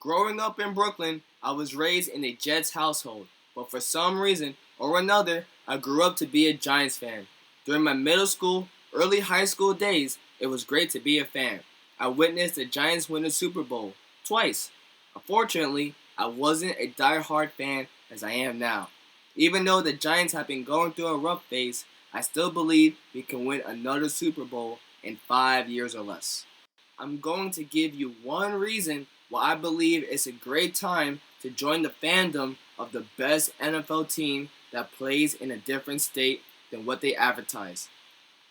Growing up in Brooklyn, I was raised in a Jets household, but for some reason or another, I grew up to be a Giants fan. During my middle school, early high school days, it was great to be a fan. I witnessed the Giants win the Super Bowl twice. Unfortunately, I wasn't a die-hard fan as I am now. Even though the Giants have been going through a rough phase, I still believe we can win another Super Bowl in 5 years or less. I'm going to give you one reason why I believe it's a great time to join the fandom of the best NFL team that plays in a different state than what they advertise.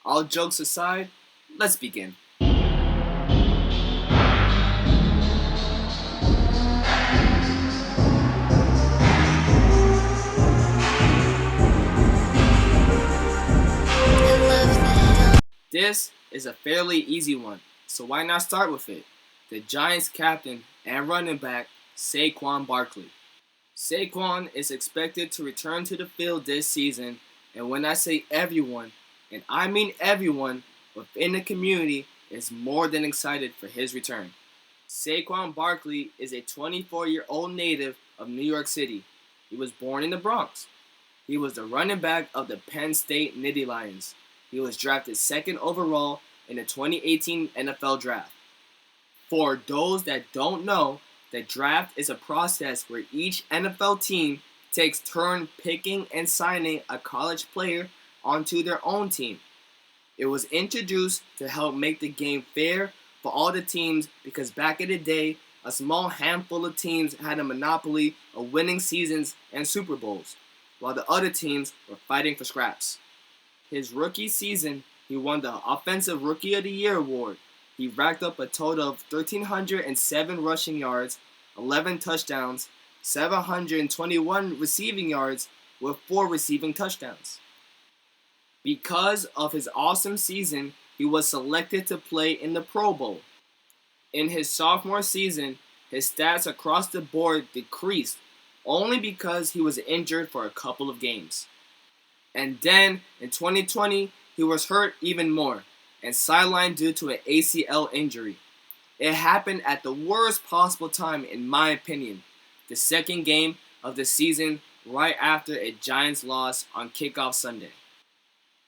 All jokes aside, let's begin. This is a fairly easy one, so why not start with it? The Giants captain and running back, Saquon Barkley. Saquon is expected to return to the field this season, and when I say everyone, and I mean everyone within the community is more than excited for his return. Saquon Barkley is a 24-year-old native of New York City. He was born in the Bronx. He was the running back of the Penn State Nittany Lions. He was drafted second overall in the 2018 NFL Draft. For those that don't know, the draft is a process where each NFL team takes turn picking and signing a college player onto their own team. It was introduced to help make the game fair for all the teams because back in the day, a small handful of teams had a monopoly of winning seasons and Super Bowls, while the other teams were fighting for scraps. His rookie season, he won the Offensive Rookie of the Year award. He racked up a total of 1,307 rushing yards, 11 touchdowns, 721 receiving yards, with 4 receiving touchdowns. Because of his awesome season, he was selected to play in the Pro Bowl. In his sophomore season, his stats across the board decreased only because he was injured for a couple of games. And then, in 2020, he was hurt even more and sidelined due to an ACL injury. It happened at the worst possible time in my opinion, the second game of the season right after a Giants loss on kickoff Sunday.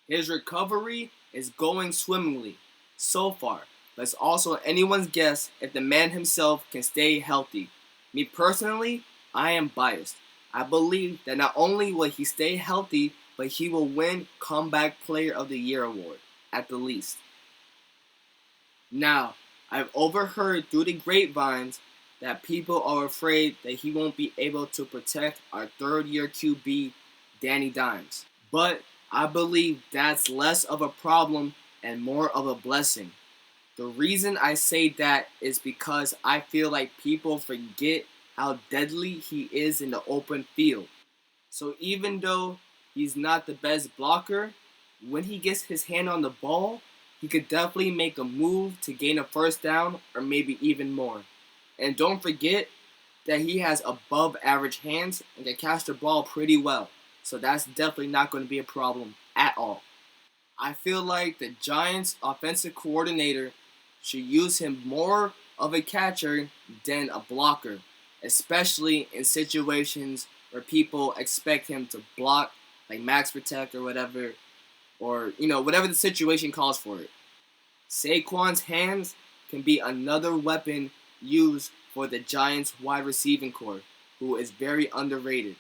His recovery is going swimmingly so far, but it's also anyone's guess if the man himself can stay healthy. Me personally, I am biased. I believe that not only will he stay healthy, but he will win Comeback Player of the Year award, at the least. Now, I've overheard through the grapevines that people are afraid that he won't be able to protect our third-year QB, Danny Dimes. But I believe that's less of a problem and more of a blessing. The reason I say that is because I feel like people forget how deadly he is in the open field. So even though he's not the best blocker, when he gets his hand on the ball, he could definitely make a move to gain a first down or maybe even more. And don't forget that he has above average hands and can catch the ball pretty well. So that's definitely not going to be a problem at all. I feel like the Giants offensive coordinator should use him more of a catcher than a blocker, especially in situations where people expect him to block, like max protect or whatever, or whatever the situation calls for it. Saquon's hands can be another weapon used for the Giants wide receiving core, who is very underrated.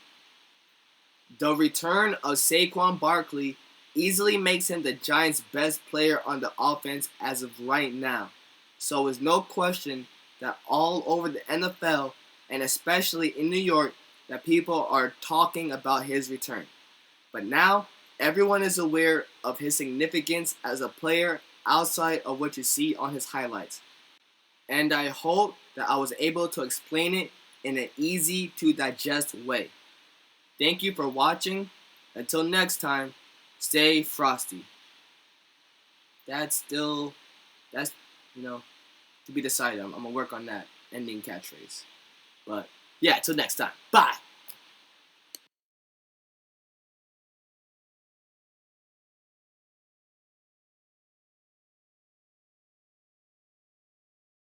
The return of Saquon Barkley easily makes him the Giants' best player on the offense as of right now. So it's no question that all over the NFL, and especially in New York, that people are talking about his return. But now, everyone is aware of his significance as a player outside of what you see on his highlights. And I hope that I was able to explain it in an easy to digest way. Thank you for watching. Until next time, stay frosty. That's to be decided. I'm going to work on that ending catchphrase. But yeah, till next time. Bye.